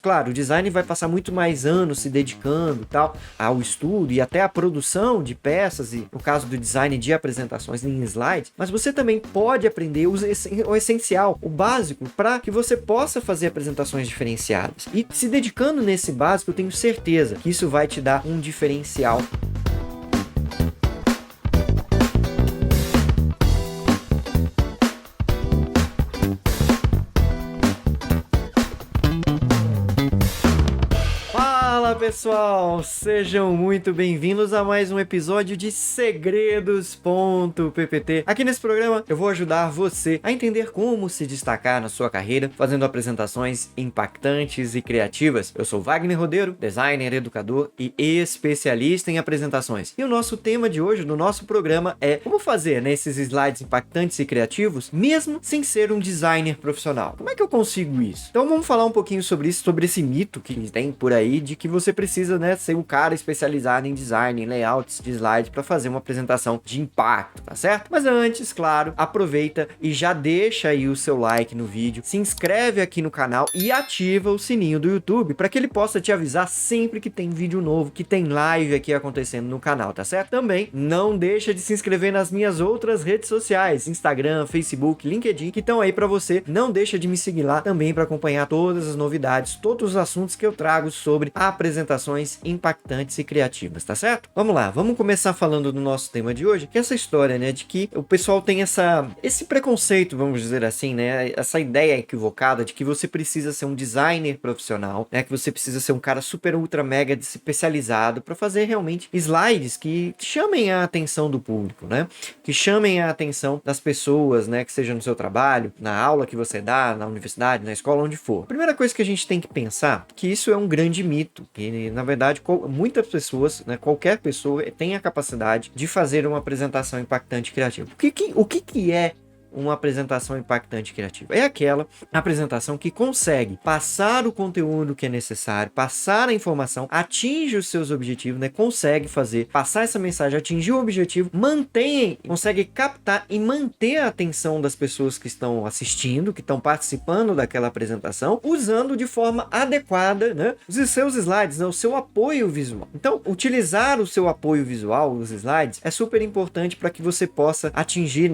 Claro, o design vai passar muito mais anos se dedicando tal ao estudo e até à produção de peças, e no caso do design de apresentações em slides, mas você também pode aprender o essencial, o básico, para que você possa fazer apresentações diferenciadas. E se dedicando nesse básico, eu tenho certeza que isso vai te dar um diferencial. Fala pessoal, sejam muito bem-vindos a mais um episódio de Segredos.ppt. Aqui nesse programa eu vou ajudar você a entender como se destacar na sua carreira fazendo apresentações impactantes e criativas. Eu sou Wagner Rodeiro, designer, educador e especialista em apresentações. E o nosso tema de hoje no nosso programa é como fazer esses slides impactantes e criativos mesmo sem ser um designer profissional. Como é que eu consigo isso? Então vamos falar um pouquinho sobre isso, sobre esse mito que tem por aí de que você precisa, ser um cara especializado em design, em layouts de slide para fazer uma apresentação de impacto, tá certo? Mas antes, claro, aproveita e já deixa aí o seu like no vídeo, se inscreve aqui no canal e ativa o sininho do YouTube para que ele possa te avisar sempre que tem vídeo novo, que tem live aqui acontecendo no canal, tá certo? Também não deixa de se inscrever nas minhas outras redes sociais, Instagram, Facebook, LinkedIn, que estão aí para você. Não deixa de me seguir lá também para acompanhar todas as novidades, todos os assuntos que eu trago sobre apresentações impactantes e criativas, tá certo? Vamos lá, vamos começar falando do nosso tema de hoje, que é essa história, de que o pessoal tem esse preconceito, vamos dizer assim, essa ideia equivocada de que você precisa ser um designer profissional, que você precisa ser um cara super ultra mega especializado para fazer realmente slides que chamem a atenção do público, que chamem a atenção das pessoas, que seja no seu trabalho, na aula que você dá, na universidade, na escola, onde for. A primeira coisa que a gente tem que pensar é que isso é um grande mito, que na verdade muitas pessoas, qualquer pessoa tem a capacidade de fazer uma apresentação impactante e criativa. O que é uma apresentação impactante e criativa? É aquela apresentação que consegue passar o conteúdo que é necessário, passar a informação, atinge os seus objetivos, consegue passar essa mensagem, atingir o objetivo, consegue captar e manter a atenção das pessoas que estão assistindo, que estão participando daquela apresentação, usando de forma adequada, os seus slides, o seu apoio visual. Então, utilizar o seu apoio visual, os slides, é super importante para que você possa atingir,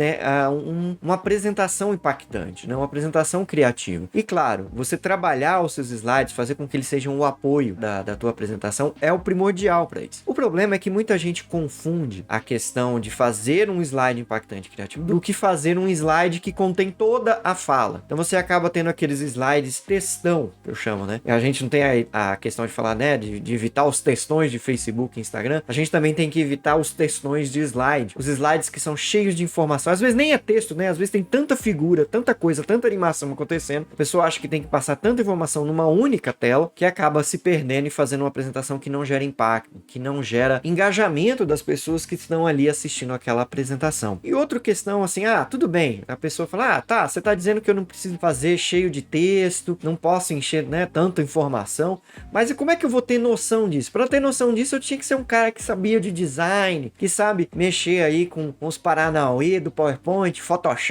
uma apresentação impactante, uma apresentação criativa. E claro, você trabalhar os seus slides, fazer com que eles sejam o apoio da tua apresentação é o primordial para isso. O problema é que muita gente confunde a questão de fazer um slide impactante e criativo do que fazer um slide que contém toda a fala. Então você acaba tendo aqueles slides textão, que eu chamo, A gente não tem a questão de falar, de evitar os textões de Facebook e Instagram. A gente também tem que evitar os textões de slide. Os slides que são cheios de informação. Às vezes nem é texto, Às vezes tem tanta figura, tanta coisa, tanta animação acontecendo, a pessoa acha que tem que passar tanta informação numa única tela, que acaba se perdendo e fazendo uma apresentação que não gera impacto, que não gera engajamento das pessoas que estão ali assistindo aquela apresentação. E outra questão assim, tudo bem, a pessoa fala, tá, você tá dizendo que eu não preciso fazer cheio de texto, não posso encher, tanta informação, mas como é que eu vou ter noção disso? Para ter noção disso, eu tinha que ser um cara que sabia de design, que sabe mexer aí com os paranauê do PowerPoint, Photoshop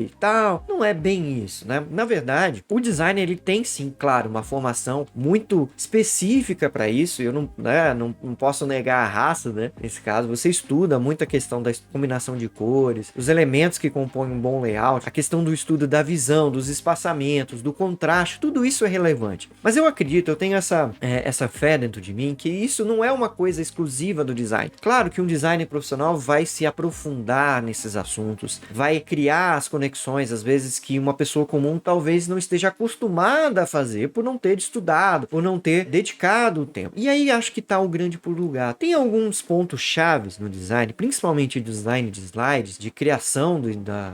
e tal. Não é bem isso, Na verdade, o design ele tem sim, claro, uma formação muito específica para isso. Eu não posso negar a raça, nesse caso, você estuda muito a questão da combinação de cores, os elementos que compõem um bom layout, a questão do estudo da visão, dos espaçamentos, do contraste, tudo isso é relevante. Mas eu acredito, eu tenho essa fé dentro de mim, que isso não é uma coisa exclusiva do design. Claro que um designer profissional vai se aprofundar nesses assuntos, vai criar as conexões, às vezes, que uma pessoa comum talvez não esteja acostumada a fazer por não ter estudado, por não ter dedicado o tempo. E aí acho que tá o grande pulo do gato. Tem alguns pontos chaves no design, principalmente design de slides, de criação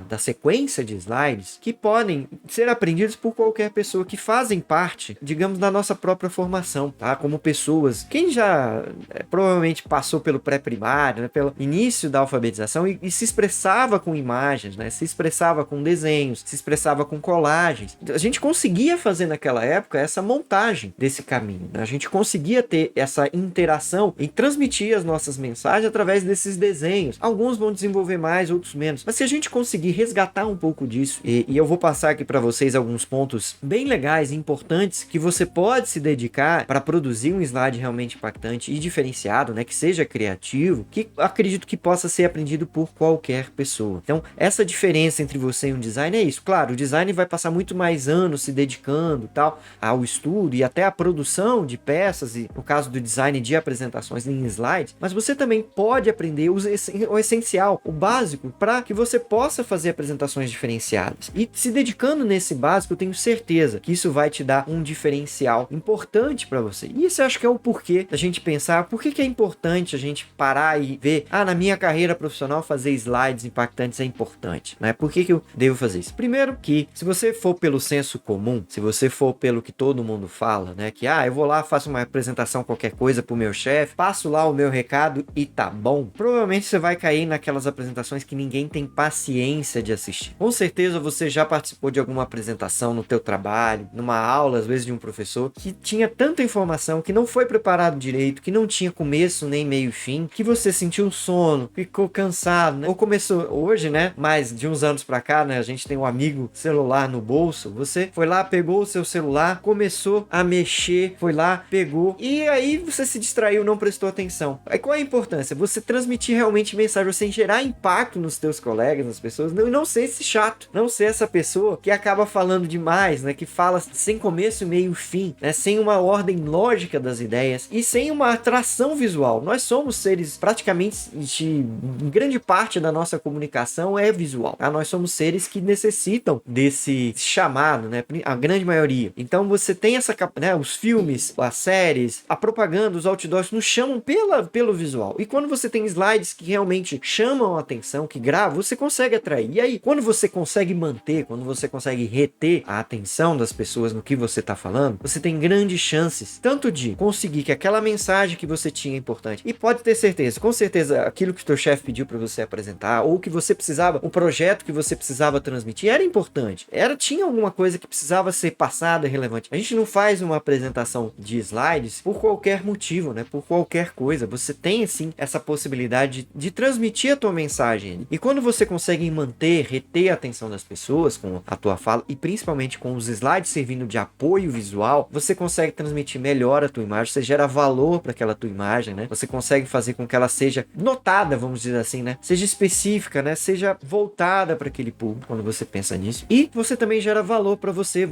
da sequência de slides, que podem ser aprendidos por qualquer pessoa, que fazem parte, digamos, da nossa própria formação, tá? Como pessoas, quem já provavelmente passou pelo pré-primário, pelo início da alfabetização e se expressava com imagens, se se expressava com desenhos, se expressava com colagens. A gente conseguia fazer naquela época essa montagem desse caminho, né? A gente conseguia ter essa interação e transmitir as nossas mensagens através desses desenhos. Alguns vão desenvolver mais, outros menos. Mas se a gente conseguir resgatar um pouco disso, e eu vou passar aqui para vocês alguns pontos bem legais e importantes que você pode se dedicar para produzir um slide realmente impactante e diferenciado, né? Que seja criativo, que acredito que possa ser aprendido por qualquer pessoa. Então, essa diferença entre você e um design é isso. Claro, o design vai passar muito mais anos se dedicando tal ao estudo e até a produção de peças, e no caso do design de apresentações em slides, mas você também pode aprender o essencial, o básico, para que você possa fazer apresentações diferenciadas. E se dedicando nesse básico, eu tenho certeza que isso vai te dar um diferencial importante para você. E isso eu acho que é o porquê da gente pensar, por que é importante a gente parar e ver, na minha carreira profissional fazer slides impactantes é importante, né? Por que eu devo fazer isso? Primeiro que, se você for pelo senso comum, se você for pelo que todo mundo fala, né? Que, eu vou lá, faço uma apresentação, qualquer coisa pro meu chefe, passo lá o meu recado e tá bom. Provavelmente você vai cair naquelas apresentações que ninguém tem paciência de assistir. Com certeza você já participou de alguma apresentação no teu trabalho, numa aula, às vezes de um professor, que tinha tanta informação, que não foi preparado direito, que não tinha começo nem meio e fim, que você sentiu sono, ficou cansado, né? Ou começou hoje, né? Mas de uns anos pra cá, né? A gente tem um amigo celular no bolso, você foi lá, pegou o seu celular, começou a mexer, foi lá, pegou, e aí você se distraiu, não prestou atenção. Aí qual é a importância? Você transmitir realmente mensagem, você gerar impacto nos teus colegas, nas pessoas, não ser esse chato, não ser essa pessoa que acaba falando demais, né? Que fala sem começo, meio e fim, né? Sem uma ordem lógica das ideias e sem uma atração visual. Nós somos seres, praticamente, em grande parte da nossa comunicação é visual, tá? Nós somos seres que necessitam desse chamado, né? A grande maioria. Então você tem essa, né? Os filmes, as séries, a propaganda, os outdoors nos chamam pelo visual. E quando você tem slides que realmente chamam a atenção, que gravam, você consegue atrair. E aí, quando você consegue manter, quando você consegue reter a atenção das pessoas no que você está falando, você tem grandes chances, tanto de conseguir que aquela mensagem que você tinha é importante, e pode ter certeza, com certeza, aquilo que o teu chefe pediu para você apresentar, ou que você precisava, o projeto que você precisava transmitir, era importante, tinha alguma coisa que precisava ser passada, relevante. A gente não faz uma apresentação de slides por qualquer motivo, né? Por qualquer coisa. Você tem, sim, essa possibilidade de transmitir a tua mensagem. E quando você consegue manter, reter a atenção das pessoas com a tua fala, e principalmente com os slides servindo de apoio visual, você consegue transmitir melhor a tua imagem, você gera valor para aquela tua imagem, né? Você consegue fazer com que ela seja notada, vamos dizer assim, né? Seja específica, né? Seja voltada para aquele público, quando você pensa nisso. E você também gera valor para você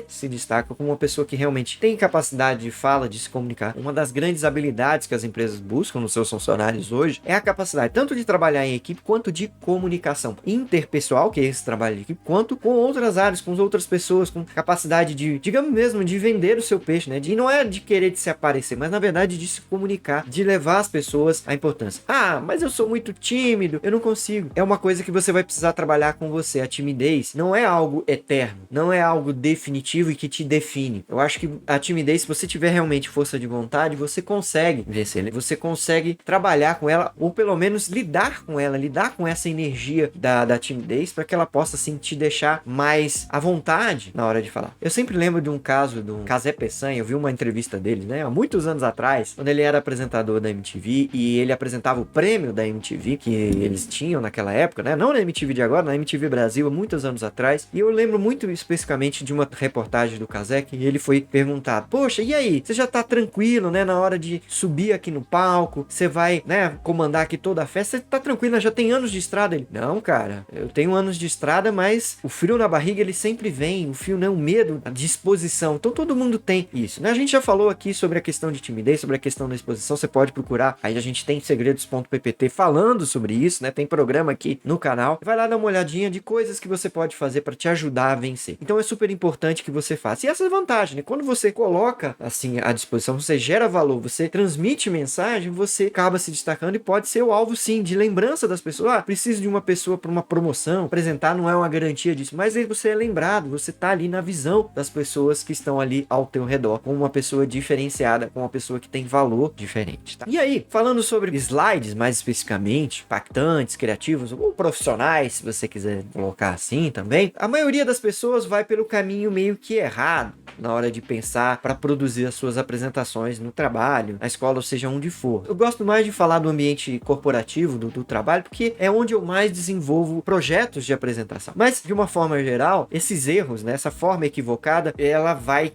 se destaca como uma pessoa que realmente tem capacidade de fala, de se comunicar. Uma das grandes habilidades que as empresas buscam nos seus funcionários hoje é a capacidade tanto de trabalhar em equipe, quanto de comunicação interpessoal, que é esse trabalho de equipe, quanto com outras áreas, com outras pessoas, com capacidade de, digamos mesmo, de vender o seu peixe, né? Não é de querer de se aparecer, mas na verdade de se comunicar, de levar as pessoas a importância. Mas eu sou muito tímido, eu não consigo. É uma coisa que você vai precisar trabalhar com você. A timidez não é algo eterno, não é algo definitivo e que te define. Eu acho que a timidez, se você tiver realmente força de vontade, você consegue vencer, você consegue trabalhar com ela, ou pelo menos lidar com ela, lidar com essa energia da timidez, para que ela possa, assim, te deixar mais à vontade na hora de falar. Eu sempre lembro de um caso do Casé Peçanha, eu vi uma entrevista dele, né, há muitos anos atrás, quando ele era apresentador da MTV, e ele apresentava o prêmio da MTV, que eles tinham naquela época, né, não na MTV de agora, na MTV Brasil, há muitos anos atrás, e eu lembro muito especificamente de uma reportagem do Casé, que ele foi perguntado, poxa, e aí, você já tá tranquilo, né, na hora de subir aqui no palco, você vai, né, comandar aqui toda a festa, você tá tranquilo, já tem anos de estrada? Ele, não, cara, eu tenho anos de estrada, mas o frio na barriga, ele sempre vem, o frio, né, o medo, a disposição, então todo mundo tem isso, né, a gente já falou aqui sobre a questão de timidez, sobre a questão da exposição, você pode procurar, aí a gente tem segredos.ppt falando sobre isso, né, tem programa aqui no canal, vai lá dar uma olhadinha de coisas que você pode fazer para te ajudar a vencer, então é super importante que você faça, e essa é a vantagem, né, quando você coloca, assim, à disposição, você gera valor, você transmite mensagem, você acaba se destacando e pode ser o alvo, sim, de lembrança das pessoas, preciso de uma pessoa para uma promoção, apresentar não é uma garantia disso, mas aí você é lembrado, você tá ali na visão das pessoas que estão ali ao teu redor, como uma pessoa diferenciada, como uma pessoa que tem valor diferente, tá? E aí, falando sobre slides, mais especificamente, impactantes, criativos, ou profissionais, se você quiser colocar assim também, a maioria das pessoas vai pelo caminho meio que errado na hora de pensar para produzir as suas apresentações no trabalho, na escola, ou seja, onde for. Eu gosto mais de falar do ambiente corporativo, do trabalho, porque é onde eu mais desenvolvo projetos de apresentação. Mas, de uma forma geral, esses erros, né, essa forma equivocada, ela vai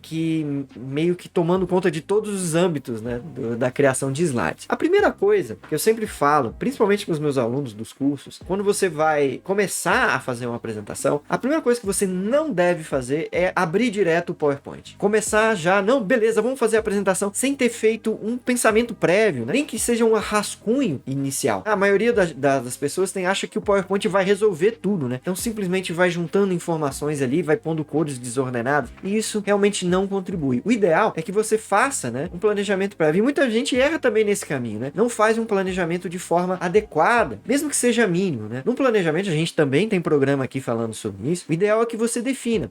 meio que tomando conta de todos os âmbitos, né, da criação de slides. A primeira coisa que eu sempre falo, principalmente com os meus alunos dos cursos, quando você vai começar a fazer uma apresentação, a primeira coisa que você não deve fazer é abrir direto o PowerPoint. Começar já, não, beleza, vamos fazer a apresentação sem ter feito um pensamento prévio, né? Nem que seja um rascunho inicial. A maioria das pessoas acha que o PowerPoint vai resolver tudo, né? Então simplesmente vai juntando informações ali, vai pondo cores desordenadas, e isso realmente não contribui. O ideal é que você faça, né, um planejamento prévio. E muita gente erra também nesse caminho, né? Não faz um planejamento de forma adequada, mesmo que seja mínimo, né? No planejamento, a gente também tem programa aqui falando sobre isso. O ideal é que você defina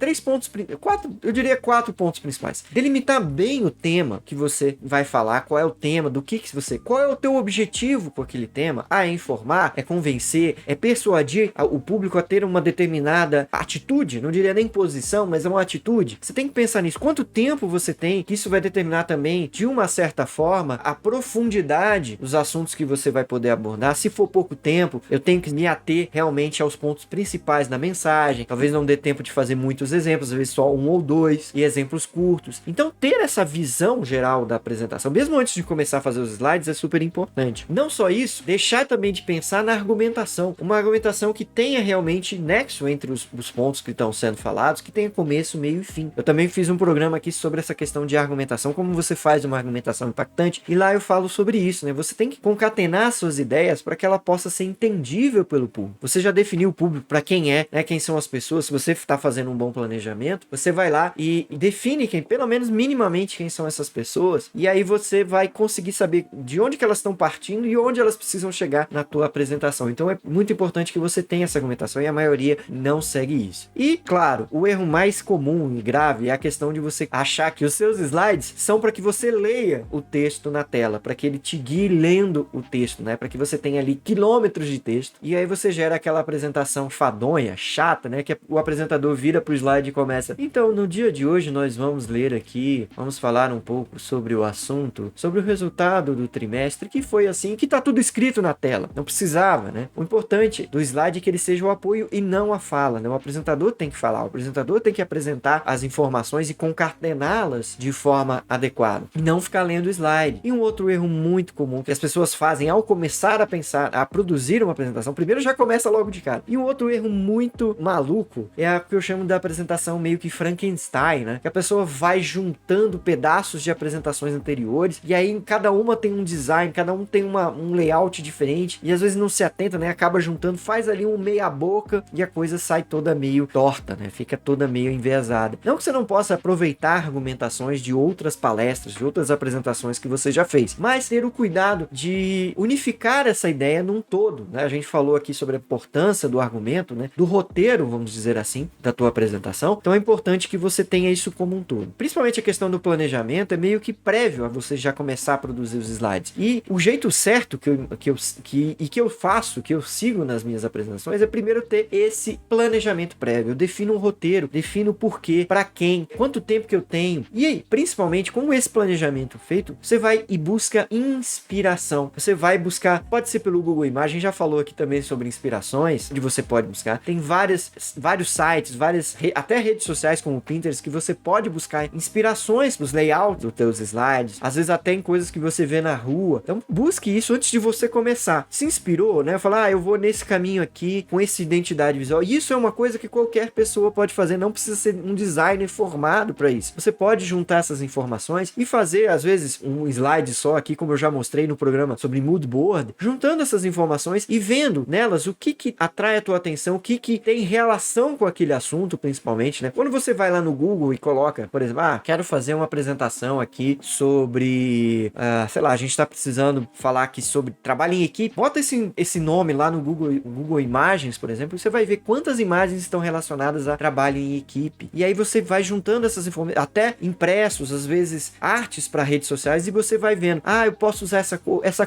4 pontos principais. Delimitar bem o tema que você vai falar, qual é o tema, qual é o teu objetivo com aquele tema. É informar, é convencer, é persuadir o público a ter uma determinada atitude, não diria nem posição, mas é uma atitude. Você tem que pensar nisso. Quanto tempo você tem, que isso vai determinar também, de uma certa forma, a profundidade dos assuntos que você vai poder abordar. Se for pouco tempo, eu tenho que me ater realmente aos pontos principais da mensagem. Talvez não dê tempo de fazer muitos exemplos, às vezes só 1 ou 2, e exemplos curtos. Então, ter essa visão geral da apresentação, mesmo antes de começar a fazer os slides, é super importante. Não só isso, deixar também de pensar na argumentação. Uma argumentação que tenha realmente nexo entre os pontos que estão sendo falados, que tenha começo, meio e fim. Eu também fiz um programa aqui sobre essa questão de argumentação, como você faz uma argumentação impactante, e lá eu falo sobre isso, né? Você tem que concatenar suas ideias para que ela possa ser entendível pelo público. Você já definiu o público para quem é, né? Quem são as pessoas. Se você está fazendo um bom planejamento, você vai lá e define pelo menos minimamente quem são essas pessoas, e aí você vai conseguir saber de onde que elas estão partindo e onde elas precisam chegar na tua apresentação. Então é muito importante que você tenha essa argumentação, e a maioria não segue isso. E, claro, o erro mais comum e grave é a questão de você achar que os seus slides são para que você leia o texto na tela, para que ele te guie lendo o texto, né? Para que você tenha ali quilômetros de texto, e aí você gera aquela apresentação fadonha, chata, né? Que o apresentador vira pro slide e começa: então, no dia de hoje nós vamos ler aqui, vamos falar um pouco sobre o assunto, sobre o resultado do trimestre, que foi assim, que tá tudo escrito na tela. Não precisava, né? O importante do slide é que ele seja o apoio e não a fala, né? O apresentador tem que falar, o apresentador tem que apresentar as informações e concatená-las de forma adequada, e não ficar lendo o slide. E um outro erro muito comum que as pessoas fazem ao começar a pensar, a produzir uma apresentação, primeiro já começa logo de cara. E um outro erro muito maluco é o que eu chamo da apresentação meio que Frankenstein, né? Que a pessoa vai juntando pedaços de apresentações anteriores, e aí cada uma tem um design, cada um tem um layout diferente, e às vezes não se atenta, né? Acaba juntando, faz ali um meia boca, e a coisa sai toda meio torta, né? Fica toda meio enviesada. Não que você não possa aproveitar argumentações de outras palestras, de outras apresentações que você já fez, mas ter o cuidado de unificar essa ideia num todo, né? A gente falou aqui sobre a importância do argumento, né? Do roteiro, vamos dizer assim, da tua apresentação. Então é importante que você tenha isso como um todo. Principalmente a questão do planejamento é meio que prévio a você já começar a produzir os slides. E o jeito certo que eu faço, que eu sigo nas minhas apresentações, é primeiro ter esse planejamento prévio. Eu defino um roteiro, defino o porquê, para quem, quanto tempo que eu tenho. E aí, principalmente com esse planejamento feito, você vai e busca inspiração. Você vai buscar, pode ser pelo Google Imagens, já falou aqui também sobre inspirações, onde você pode buscar. Tem vários sites, até redes sociais como o Pinterest, que você pode buscar inspirações para os layouts dos teus slides, às vezes até em coisas que você vê na rua. Então busque isso antes de você começar. Se inspirou, né? Falar, eu vou nesse caminho aqui, com essa identidade visual. E isso é uma coisa que qualquer pessoa pode fazer, não precisa ser um designer formado para isso. Você pode juntar essas informações e fazer, às vezes, um slide só aqui, como eu já mostrei no programa sobre mood board, juntando essas informações e vendo nelas o que atrai a tua atenção, o que tem relação com aquele assunto, principalmente, né? Quando você vai lá no Google e coloca, por exemplo, quero fazer uma apresentação aqui sobre, sei lá, a gente tá precisando falar aqui sobre trabalho em equipe, bota esse nome lá no Google Imagens, por exemplo, e você vai ver quantas imagens estão relacionadas a trabalho em equipe. E aí você vai juntando essas informações, até impressos, às vezes artes para redes sociais, e você vai vendo, eu posso usar essa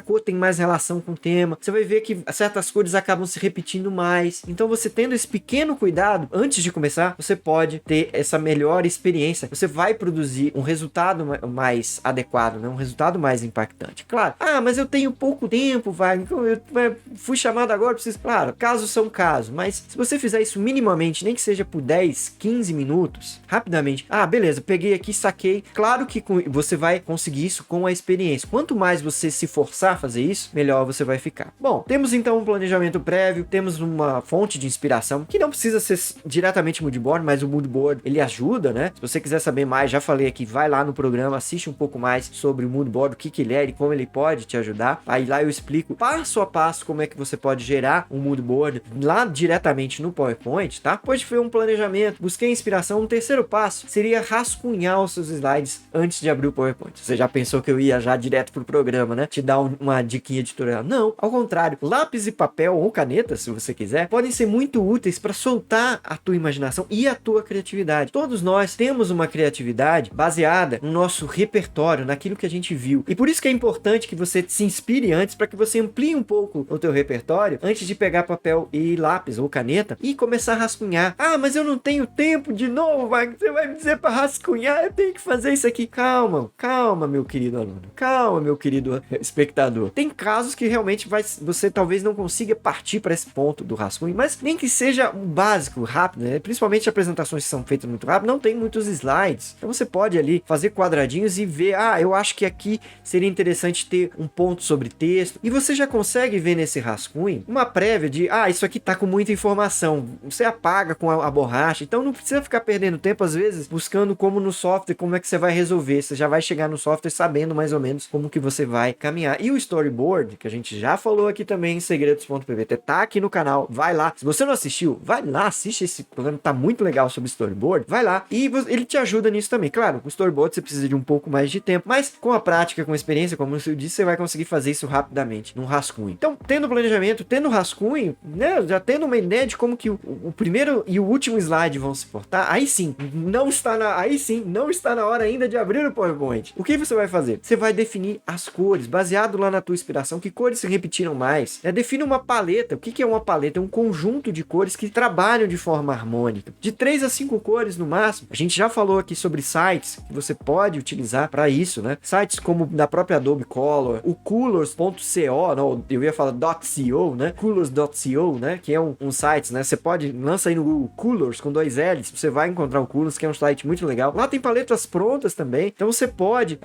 cor tem mais relação com o tema. Você vai ver que certas cores acabam se repetindo mais. Então você tendo esse pequeno cuidado antes de começar, você pode ter essa melhor experiência. Você vai produzir um resultado mais adequado, né? Um resultado mais impactante. Claro, mas eu tenho pouco tempo, eu fui chamado agora, preciso... Claro, casos são casos, mas se você fizer isso minimamente, nem que seja por 10, 15 minutos, rapidamente, beleza, peguei aqui, saquei. Claro que você vai conseguir isso com a experiência. Quanto mais você se forçar a fazer isso, melhor você vai ficar. Bom, temos então um planejamento prévio, temos uma fonte de inspiração, que não precisa ser diretamente moodboard, mas o moodboard, ele ajuda, né? Se você quiser saber mais, já falei aqui, vai lá no programa, assiste um pouco mais sobre o moodboard, o que ele é e como ele pode te ajudar. Aí lá eu explico passo a passo como é que você pode gerar um moodboard lá diretamente no PowerPoint, tá? Depois de fazer um planejamento, busquei inspiração, um terceiro passo seria rascunhar os seus slides antes de abrir o PowerPoint. Você já pensou que eu ia já direto pro programa, né? Te dar uma diquinha editorial. Não, ao contrário. Lápis e papel ou caneta, se você quiser, podem ser muito úteis para soltar a tua imaginação e a tua criatividade. Todos nós temos uma criatividade baseada no nosso repertório, naquilo que a gente viu. E por isso que é importante que você se inspire antes, para que você amplie um pouco o teu repertório antes de pegar papel e lápis ou caneta e começar a rascunhar. Mas eu não tenho tempo de novo, Wagner. Você vai me dizer para rascunhar? Eu tenho que fazer isso aqui. Calma, meu querido aluno. Calma, meu querido espectador. Tem casos que realmente você talvez não consiga partir para esse ponto do rascunho, mas nem que seja um básico, rápido, né? Principalmente apresentações que são feitas muito rápido, não tem muitos slides. Então você pode ali fazer quadradinhos e ver, eu acho que aqui seria interessante ter um ponto sobre texto. E você já consegue ver nesse rascunho uma prévia de, isso aqui tá com muita informação. Você apaga com a borracha, então não precisa ficar perdendo tempo, às vezes, buscando como no software, como é que você vai resolver. Você já vai chegar no software sabendo mais ou menos como que você vai caminhar. E o storyboard, que a gente já falou aqui também em segredos.pvt, tá aqui no canal, vai lá. Se você não assistiu, vai lá, assiste esse programa, tá muito legal sobre storyboard, vai lá e ele te ajuda nisso também. Claro, o storyboard você precisa de um pouco mais de tempo, mas com a prática, com a experiência, como eu disse, você vai conseguir fazer isso rapidamente, num rascunho. Então, tendo planejamento, tendo rascunho, né, já tendo uma ideia de como que o primeiro e o último slide vão se portar, aí sim, não está na hora ainda de abrir o PowerPoint. O que você vai fazer? Você vai definir as cores, baseado lá na tua inspiração, que cores se repetiram mais. Define uma paleta. O que é uma paleta? É um conjunto de cores que trabalham de forma harmônica. De 3 a 5 cores no máximo. A gente já falou aqui sobre sites que você pode utilizar para isso, né? Sites como da própria Adobe Color, o Colors.co, eu ia falar .co, né? Colors.co, né? Que é um site, né? Você lança aí no Google Colors com 2 L's, você vai encontrar o Colors, que é um site muito legal. Lá tem paletas prontas também. Então você pode,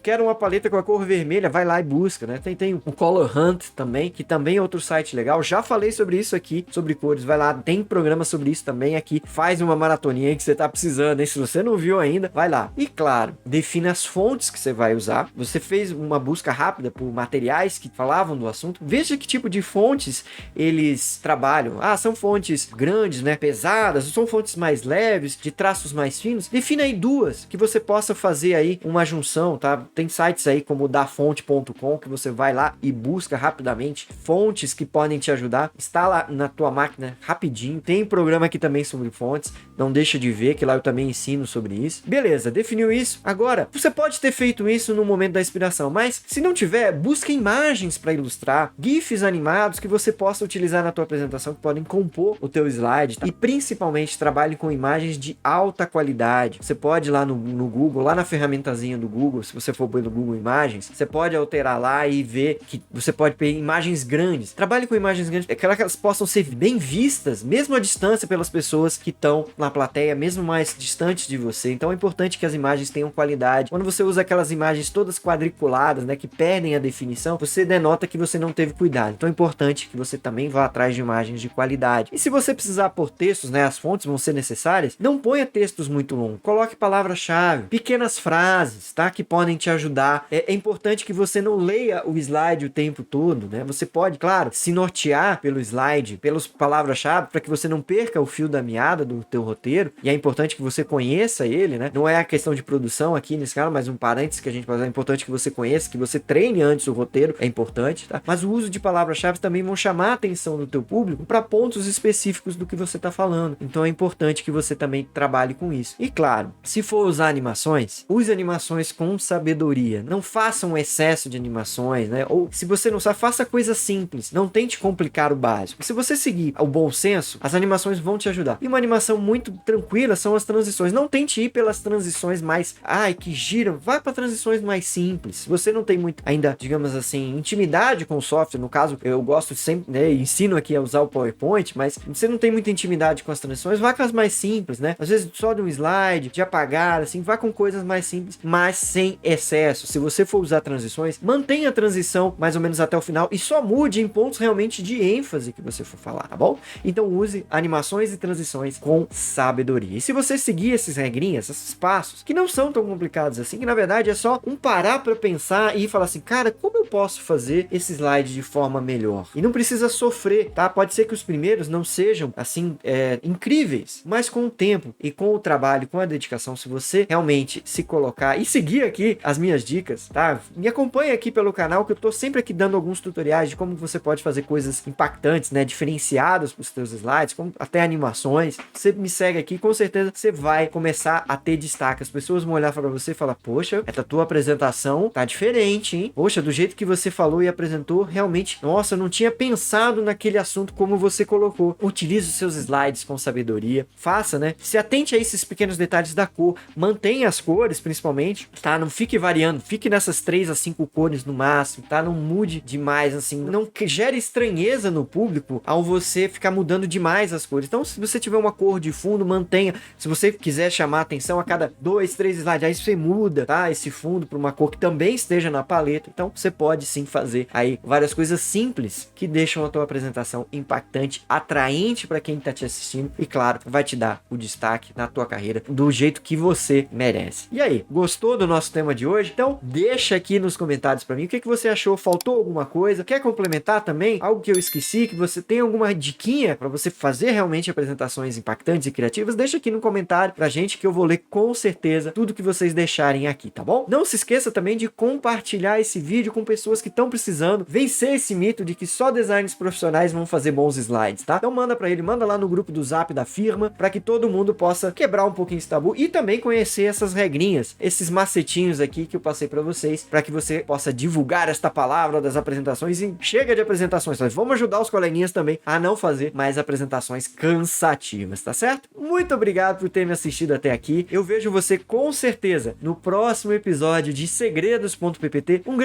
quero uma paleta com a cor vermelha, vai lá e busca, né? Tem o Color Hunt também, que também é outro site legal. Já falei sobre isso aqui, sobre cores. Vai lá, tem programa sobre isso também aqui. Faz uma maratoninha aí que você tá precisando, hein? Se você não viu ainda, vai lá. E claro, defina as fontes que você vai usar. Você fez uma busca rápida por materiais que falavam do assunto. Veja que tipo de fontes eles trabalham. São fontes grandes, né? Pesadas, são fontes mais leves, de traços mais finos. Defina aí 2 que você possa fazer aí uma junção, tá? Tem sites aí como o dafonte.com que você vai lá e busca rapidamente fontes que podem te ajudar. Está lá na tua máquina rapidinho. Tem programa aqui também sobre fontes. Não deixa de ver que lá eu também ensino sobre isso. Beleza, definiu isso. Agora, você pode ter feito isso no momento da inspiração, mas se não tiver, busca imagens para ilustrar, GIFs animados que você possa utilizar na tua apresentação, que podem compor o teu slide, tá? E principalmente trabalhe com imagens de alta qualidade. Você pode ir lá no Google, lá na ferramentazinha do Google, se você for pelo Google Imagens, você pode alterar lá e ver que você pode pegar imagens grandes. Trabalhe com imagens grandes, que elas possam ser bem vistas, mesmo à distância, pelas pessoas que estão na plateia, mesmo mais distantes de você. Então é importante que as imagens tenham qualidade. Quando você usa aquelas imagens todas quadriculadas, né, que perdem a definição, você denota que você não teve cuidado. Então é importante que você também vá atrás de imagens de qualidade. E se você precisar pôr textos, né, as fontes vão ser necessárias, não ponha textos muito longos. Coloque palavra-chave, pequenas frases, tá, que podem te ajudar. É importante que você não leia o slide o tempo todo, né? Você pode, claro, se nortear pelo slide, pelas palavras-chave, para que você não perca o fio da meada do teu roteiro. E é importante que você conheça ele, né? Não é a questão de produção aqui nesse caso, mas um parênteses que a gente faz. É importante que você conheça, que você treine antes o roteiro, é importante, tá? Mas o uso de palavras-chave também vão chamar a atenção do teu público para pontos específicos do que você está falando. Então é importante que você também trabalhe com isso. E claro, se for usar animações, use animações com sabedoria. Não faça um excesso de animações, né? Ou se você não sabe, faça coisa simples. Não tente complicar o básico. básico. Se você seguir o bom senso, as animações vão te ajudar. E uma animação muito tranquila são as transições. Não tente ir pelas transições mais, que giram. Vai para transições mais simples. Se você não tem muito ainda, digamos assim, intimidade com o software, no caso, eu gosto sempre, né, ensino aqui a usar o PowerPoint, mas você não tem muita intimidade com as transições, vai com as mais simples, né? Às vezes só de um slide, de apagar, assim, vai com coisas mais simples, mas sem excesso. Se você for usar transições, mantenha a transição mais ou menos até o final e só mude em pontos realmente de ênfase que você for falar, tá bom? Então use animações e transições com sabedoria. E se você seguir esses regrinhas, esses passos, que não são tão complicados assim, que na verdade é só um parar para pensar e falar assim, cara, como eu posso fazer esse slide de forma melhor? E não precisa sofrer, tá? Pode ser que os primeiros não sejam, assim, incríveis, mas com o tempo e com o trabalho, com a dedicação, se você realmente se colocar e seguir aqui as minhas dicas, tá? Me acompanha aqui pelo canal, que eu tô sempre aqui dando alguns tutoriais de como você pode fazer coisas impactantes, né? Diferenciadas para os seus slides, como até animações. Você me segue aqui, com certeza você vai começar a ter destaque. As pessoas vão olhar para você e falar, poxa, essa tua apresentação tá diferente, hein? Poxa, do jeito que você falou e apresentou, realmente, nossa, eu não tinha pensado naquele assunto como você colocou. Utilize os seus slides com sabedoria, faça, né? Se atente a esses pequenos detalhes da cor, mantenha as cores, principalmente, tá? Não fique variando, fique nessas 3 a 5 cores no máximo, tá? Não mude demais, assim, não gere estranheza no público ao você ficar mudando demais as cores. Então, se você tiver uma cor de fundo, mantenha. Se você quiser chamar atenção a cada 2, 3 slides, aí você muda, tá? Esse fundo para uma cor que também esteja na paleta. Então, você pode sim fazer aí várias coisas simples que deixam a tua apresentação impactante, atraente para quem tá te assistindo e, claro, vai te dar o destaque na tua carreira do jeito que você merece. E aí, gostou do nosso tema de hoje? Então, deixa aqui nos comentários para mim o que você achou. Faltou alguma coisa? Quer complementar também? Algo que eu esqueci, que você tem alguma diquinha para você fazer realmente apresentações impactantes e criativas? Deixa aqui no comentário pra gente que eu vou ler com certeza tudo que vocês deixarem aqui, tá bom? Não se esqueça também de compartilhar esse vídeo com pessoas que estão precisando vencer esse mito de que só designers profissionais vão fazer bons slides, tá? Então manda pra ele, manda lá no grupo do Zap da firma, para que todo mundo possa quebrar um pouquinho esse tabu e também conhecer essas regrinhas, esses macetinhos aqui que eu passei para vocês, para que você possa divulgar esta palavra das apresentações. E chega de apresentações, nós vamos ajudar os coleguinhas também a não fazer mais apresentações cansativas, tá certo? Muito obrigado por ter me assistido até aqui. Eu vejo você com certeza no próximo episódio de Segredos.ppt. Um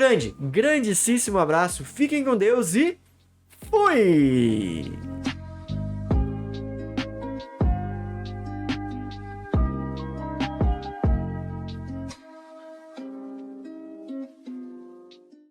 grandíssimo abraço, fiquem com Deus e fui!